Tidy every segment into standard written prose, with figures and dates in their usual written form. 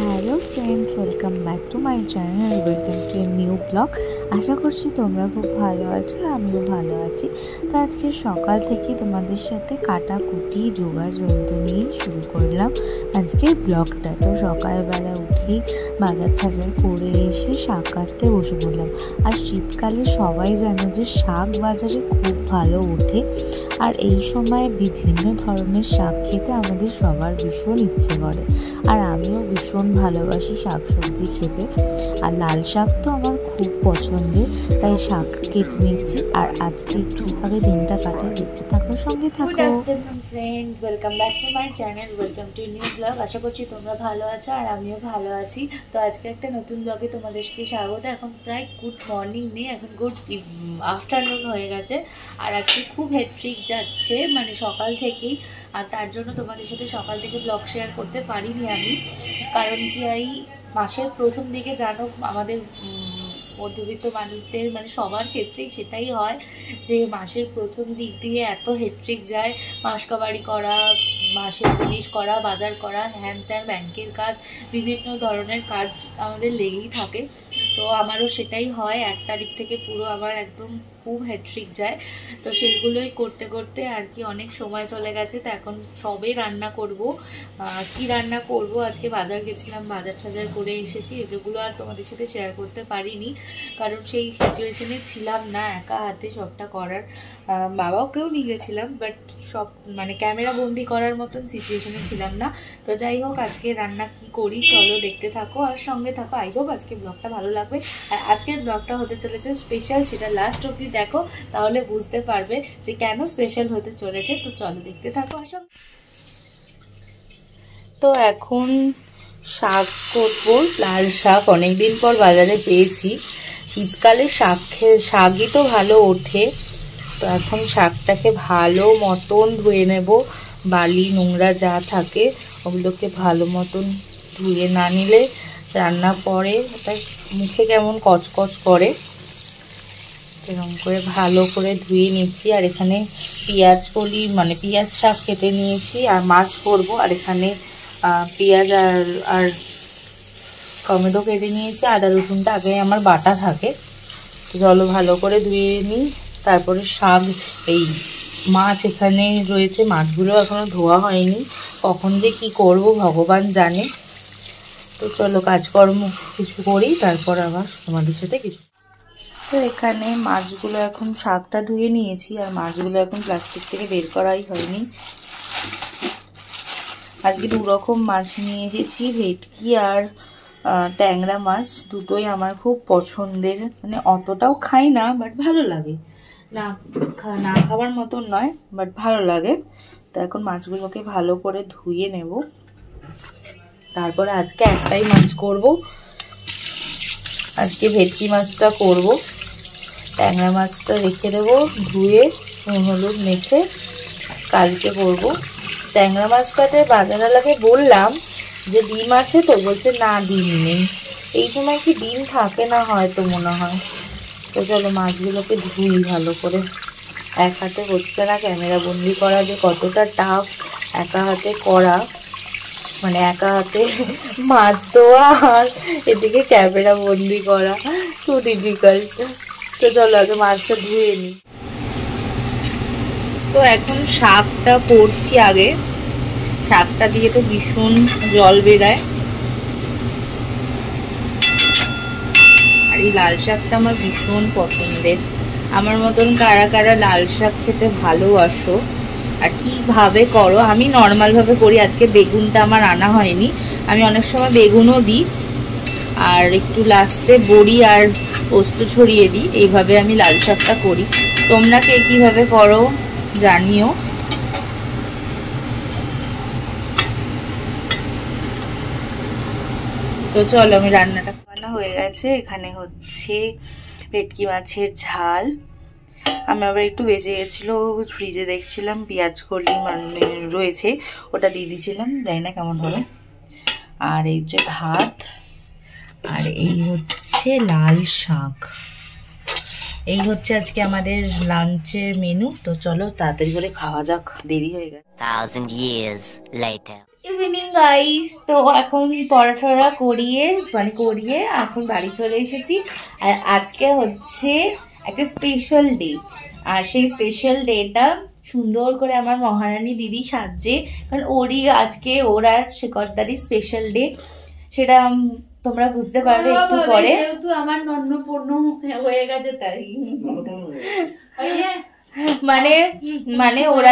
Hello friends, welcome back to my channel. Welcome to a new blog. আশা করছি তোমরা খুব ভালো আছো, আমিও ভালো আছি। তো আজকে সকাল থেকে তোমাদের সাথে কাটাকুটি জোগাড় যন্ত্র নিয়েই শুরু করলাম আজকের ব্লগটা। তো সকালবেলা উঠেই বাজার টাজার করে এসে শাক কাটতে বসে পড়লাম। আর শীতকালে সবাই জানো যে শাক বাজারে খুব ভালো ওঠে, আর এই সময় বিভিন্ন ধরনের শাক খেতে আমাদের সবার ভীষণ ইচ্ছে করে। আর আমিও ভীষণ ভালোবাসি শাক সবজি খেতে, আর লাল শাক তো আমার খুব পছন্দের, তাই শাক কেটে নিচ্ছি। আর আজকে কীভাবে দিনটা কাটাই দেখতে থাকো, সঙ্গে থাকো। Good afternoon friends, welcome back to my channel, welcome to new blog. আশা করছি তোমরা ভালো আছো আর আমিও ভালো আছি। তো আজকে একটা নতুন ব্লগে তোমাদেরকে স্বাগত। এখন প্রায় গুড মর্নিং নেই, এখন গুড আফটারনুন হয়ে গেছে। আর আজকে খুব হেট্রিক যাচ্ছে, মানে সকাল থেকেই। আর তার জন্য তোমাদের সাথে সকাল থেকে ব্লগ শেয়ার করতে পারিনি আমি, কারণ কি এই মাসের প্রথম দিকে জানো আমাদের মধ্যবিত্ত মানুষদের, মানে সবার ক্ষেত্রেই সেটাই হয় যে মাসের প্রথম দিক দিয়ে এত হেট্রিক যায়। মাসকাবাড়ি করা, মাসের জিনিস করা, বাজার করা, হ্যান ত্যান, ব্যাংকের কাজ, বিভিন্ন ধরনের কাজ আমাদের লেগেই থাকে। তো আমারও সেটাই হয়, 1 তারিখ থেকে পুরো আমার একদম খুব হেট্রিক যায়। তো সেইগুলোই করতে করতে আর কি অনেক সময় চলে গেছে। তো এখন সবে রান্না করব। কি রান্না করব, আজকে বাজার গেছিলাম, বাজার টাজার করে এসেছি। এগুলো আর তোমাদের সাথে শেয়ার করতে পারিনি, কারণ সেই সিচুয়েশনে ছিলাম না একা হাতে সবটা করার। বাবাকেও নিয়ে গেছিলাম, বাট সব মানে ক্যামেরা বন্দি করার মতন সিচুয়েশনে ছিলাম না। তো যাই হোক, আজকে রান্না কি করি চলো দেখতে থাকো আর সঙ্গে থাকো। আই হোপ আজকে ব্লগটা ভালো লাগবে। আর আজকের ব্লগটা হতে চলেছে স্পেশাল, সেটা লাস্ট অবধি দেখো, তাহলে বুঝতে পারবে যে কেন স্পেশাল হতে চলেছে। তো চলো দেখতে থাকো আসো। তো এখন শাক করবো, লাল শাক অনেকদিন পর বাজারে পেয়েছি। শীতকালে শাকই তো ভালো ওঠে। তো এখন শাকটাকে ভালো মতন ধুয়ে নেব, বালি নোংরা যা থাকে ওগুলোকে ভালো মতন ধুয়ে না নিলে রান্না পরে ওটা মুখে কেমন কচকচ করে। এরকম করে ভালো করে ধুয়ে নিচ্ছি। আর এখানে পেঁয়াজ শাক কেটে নিয়েছি, আর মাছ করবো। আর এখানে পেঁয়াজ আর টমেটো কেটে নিয়েছি। আদা রসুনটা আগে আমার বাটা থাকে। চলো ভালো করে ধুয়ে নিই, তারপরে শাক। এই মাছ এখানে রয়েছে, মাছগুলো এখনো ধোয়া হয়নি, কখন যে কি করব ভগবান জানে। তো চলো কাজকর্ম কিছু করি, তারপর আবার তোমাদের সাথে কিছু। তো এখানে মাছগুলো এখন শাকটা ধুয়ে নিয়েছি, আর মাছগুলো এখন প্লাস্টিক থেকে বের করাই হয়নি। আজকে 2 রকম মাছ নিয়ে এসেছি, ভেটকি আর ট্যাংরা মাছ। দুটোই আমার খুব পছন্দের, মানে অতটাও খাই না, বাট ভালো লাগে। না খাবার মতন নয়, বাট ভালো লাগে। তো এখন মাছগুলোকে ভালো করে ধুয়ে নেব। তারপরে আজকে একটাই মাছ করব, আজকে ভেটকি মাছটা করব। ট্যাংরা মাছটা রেখে দেবো ধুয়ে নুন হলুদ মেখে, কালকে করব। ট্যাংরা মাছটাতে বাজারওয়ালাকে বললাম যে ডিম আছে, তো বলছে না ডিম নেই। এই সময় কি ডিম থাকে না হয়তো, মনে হয়। তো চলো মাছগুলোকে ধুই ভালো করে। এক হাতে হচ্ছে না, ক্যামেরা বন্দি করা যে কতটা টাফ একা হাতে করা, মানে একা হাতে মাছ ধোয়া আর এদিকে ক্যামেরা বন্দি করা, টু ডিফিকাল্ট। তো চলো আগে মাছটা ধুয়ে নিই। তো এখন শাকটা করছি আগে। শাকটা দিয়ে তো ভীষণ জল বেরায়, আর এই লাল শাকটা আমার ভীষণ পছন্দের। আমার মতন কারা কারা লাল শাক খেতে ভালোবাসো আর কিভাবে করো? আমি নর্মালভাবে করি, আজকে বেগুনটা আমার আনা হয়নি। আমি অনেক সময় বেগুনও দিই, আর একটু লাস্টে বড়ি আর পোস্ত ছড়িয়ে দিই। এইভাবে আমি লাল শাকটা করি। তোমরা কে কিভাবে করো জানিও। তো চলো আমি রান্নাটা বানা হয়ে গেছে। এখানে হচ্ছে ভেটকি মাছের ঝাল। আমি আবার একটু বেঁচে গেছিলো, ফ্রিজে দেখছিলাম পেঁয়াজ কলি মানে রয়েছে, ওটা দিয়ে দিয়েছিলাম, জানি না কেমন হবে। আর এই যে ভাত, আর এই হচ্ছে লাল শাক। এই হচ্ছে আজকে আমাদের লাঞ্চের মেনু। তো চলো তাড়াতাড়ি করে খাওয়া যাক, দেরি হয়ে গেছে। 1000 years later. ইভিনিং গাইস, তো এখন পড়াশোনা করিয়ে এখন বাড়ি চলে এসেছি। আর আজকে হচ্ছে একটা স্পেশাল ডে, আর সেই স্পেশাল ডেটা সুন্দর করে আমার মহারানী দিদি সাজছে, কারণ ওর আর শেখরদারই স্পেশাল ডে, সেটা তোমরা বুঝতে পারবে একটু পরে। আমার নন্নপূর্ণ হয়ে গেছে তাই মানে ওর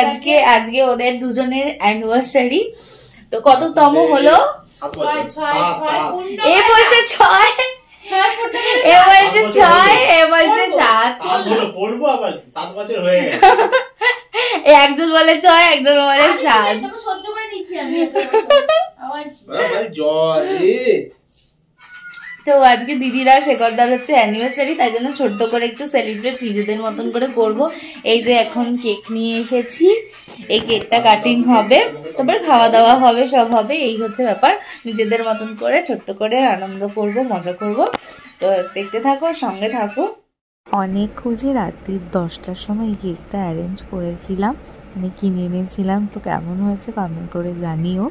আজকে ওদের দুজনের অ্যানিভার্সারি। তো কততম হলো? এ বলছে 6, এ বলছে 6, এ বলছে 7। একজন বলে 6, একজন বলে 7। তো আজকে দিদিরা শেখরদার হচ্ছে অ্যানিভার্সারি, তাই জন্য ছোট্ট করে একটু সেলিব্রেট নিজেদের মতন করে করব। এই যে এখন কেক নিয়ে এসেছি, এই কেকটা কাটিং হবে, তারপর খাওয়া দাওয়া হবে, সব হবে। এই হচ্ছে ব্যাপার, নিজেদের মতন করে ছোট্ট করে আনন্দ করব, মজা করব। তো দেখতে থাকো, সঙ্গে থাকো। অনেক খুঁজে রাত্রি 10টার সময় এই কেকটা অ্যারেঞ্জ করেছিলাম, মানে কিনে এনেছিলাম। তো কেমন হয়েছে কমেন্ট করে জানিও।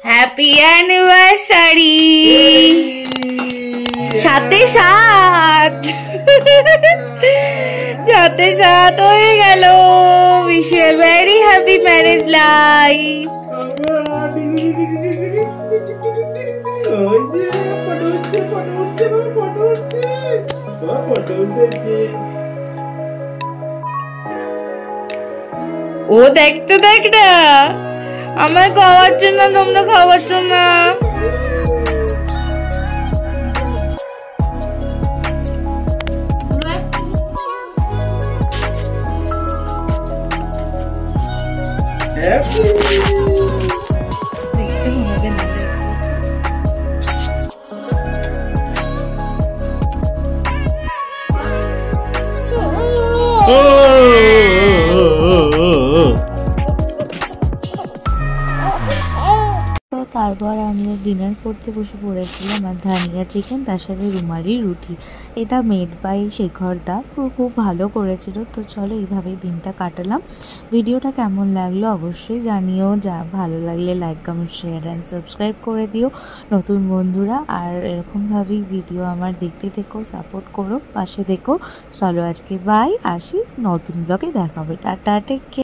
হ্যাপি অ্যানিভার্সারি, সাথে 7 হয়ে গেল। Wish you a very happy marriage life. ও দেখছো, দেখ না আমার খাওয়ার জন্য, তোমরা খাওয়ার জন্য। তারপর আমরা ডিনার করতে বসে পড়েছিলাম, আর ধানিয়া চিকেন, তার সাথে রুমালি রুটি। এটা মেড বাই শেখরদা, খুব ভালো করেছিল। তো চলো এইভাবেই দিনটা কাটালাম। ভিডিওটা কেমন লাগলো অবশ্যই জানিও। ভালো লাগলে like, comment, share and subscribe করে দিও নতুন বন্ধুরা। আর এরকমভাবেই ভিডিও আমার দেখতে থেকো, সাপোর্ট করো, পাশে দেখো। চলো আজকে বাই, আসি, নতুন ব্লগে দেখা হবে। Ta-ta, take care.